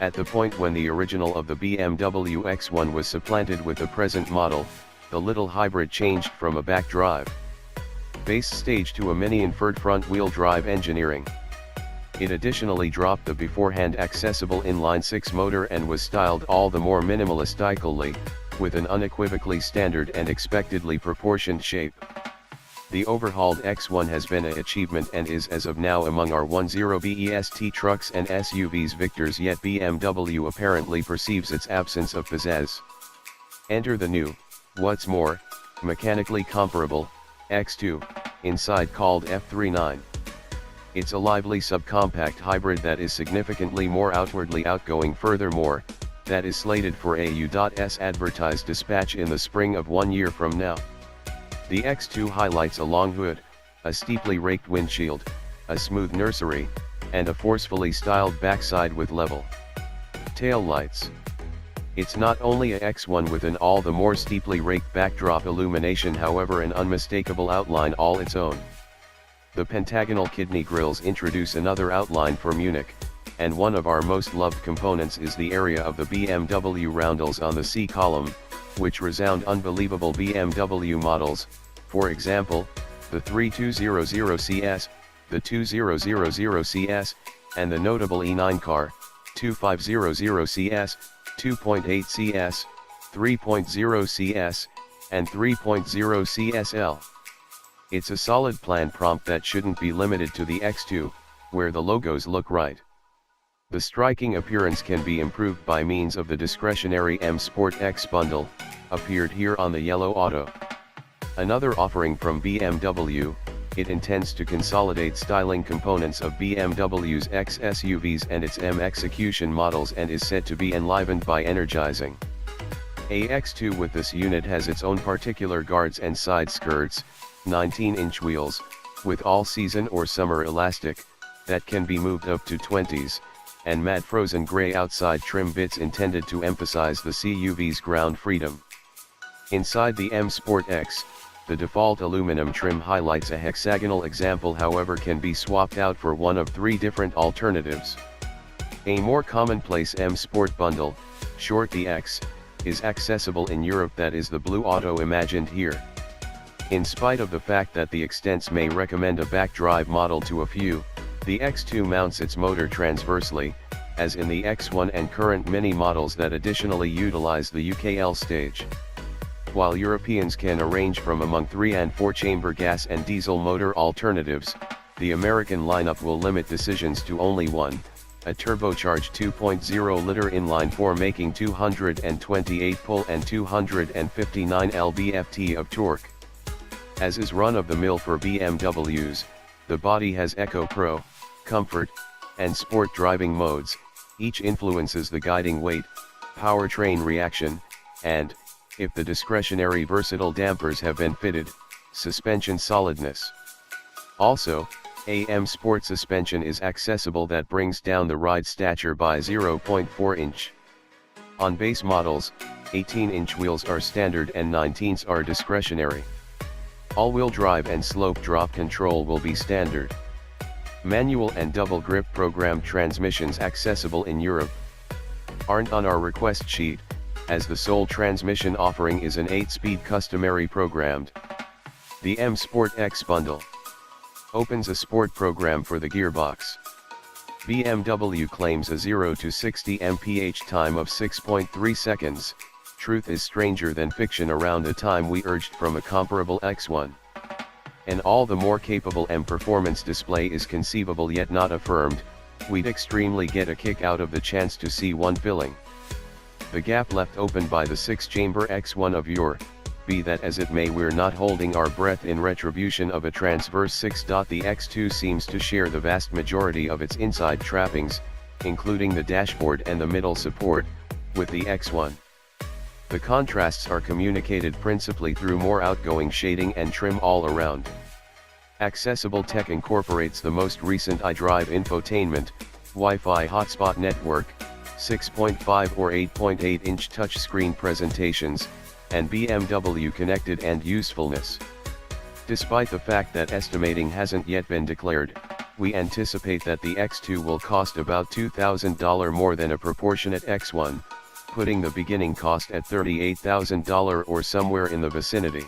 At the point when the original of the BMW X1 was supplanted with the present model, the little hybrid changed from a back drive base stage to a mini-inferred front-wheel drive engineering. It additionally dropped the beforehand accessible inline-six motor and was styled all the more minimalistically, with an unequivocally standard and expectedly proportioned shape. The overhauled X1 has been an achievement and is as of now among our 10 BEST trucks and SUVs victors, yet BMW apparently perceives its absence of pizzazz. Enter the new, what's more, mechanically comparable, X2, inside called F39. It's a lively subcompact hybrid that is significantly more outwardly outgoing. Furthermore, that is slated for a U.S. advertised dispatch in the spring of 1 year from now. The X2 highlights a long hood, a steeply raked windshield, a smooth nursery, and a forcefully styled backside with level taillights. It's not only a X1 with an all the more steeply raked backdrop illumination, however an unmistakable outline all its own. The pentagonal kidney grills introduce another outline for Munich, and one of our most loved components is the area of the BMW roundels on the C column, which resound unbelievable BMW models, for example, the 3200CS, the 2000CS, and the notable E9 car, 2500CS, 2.8 CS, 3.0 CS, and 3.0 CSL. It's a solid plan prompt that shouldn't be limited to the X2, where the logos look right. The striking appearance can be improved by means of the discretionary M Sport X bundle, appeared here on the yellow auto. Another offering from BMW, it intends to consolidate styling components of BMW's X SUVs and its M execution models and is said to be enlivened by energizing. A X2 with this unit has its own particular guards and side skirts, 19-inch wheels, with all-season or summer elastic, that can be moved up to 20s, and matte frozen grey outside trim bits intended to emphasize the CUV's ground freedom. Inside the M Sport X, the default aluminum trim highlights a hexagonal example, however can be swapped out for one of three different alternatives. A more commonplace M Sport bundle, short the X, is accessible in Europe, that is the blue auto imagined here. In spite of the fact that the extents may recommend a back drive model to a few, the X2 mounts its motor transversely, as in the X1 and current mini models that additionally utilize the UKL stage. While Europeans can arrange from among 3 and 4 chamber gas and diesel motor alternatives, the American lineup will limit decisions to only one, a turbocharged 2.0-liter inline-4 making 228 pull and 259 lb-ft of torque. As is run-of-the-mill for BMWs, the body has Eco Pro, Comfort, and Sport driving modes, each influences the guiding weight, powertrain reaction, and, if the discretionary versatile dampers have been fitted, suspension solidness. Also, AM Sport suspension is accessible that brings down the ride stature by 0.4 inch. On base models, 18-inch wheels are standard and 19s are discretionary. All-wheel drive and slope drop control will be standard. Manual and double grip programmed transmissions accessible in Europe aren't on our request sheet, as the sole transmission offering is an 8-speed customary programmed. The M Sport X bundle opens a sport program for the gearbox. BMW claims a 0 to 60 mph time of 6.3 seconds, truth is stranger than fiction around a time we urged from a comparable X1. An all the more capable M performance display is conceivable yet not affirmed, we'd extremely get a kick out of the chance to see one filling the gap left open by the 6-chamber X1 of yore. Be that as it may, we're not holding our breath in retribution of a transverse 6. The X2 seems to share the vast majority of its inside trappings, including the dashboard and the middle support, with the X1. The contrasts are communicated principally through more outgoing shading and trim all around. Accessible tech incorporates the most recent iDrive infotainment, Wi-Fi hotspot network, 6.5 or 8.8-inch touchscreen presentations, and BMW connected and usefulness. Despite the fact that estimating hasn't yet been declared, we anticipate that the X2 will cost about $2,000 more than a proportionate X1, putting the beginning cost at $38,000 or somewhere in the vicinity.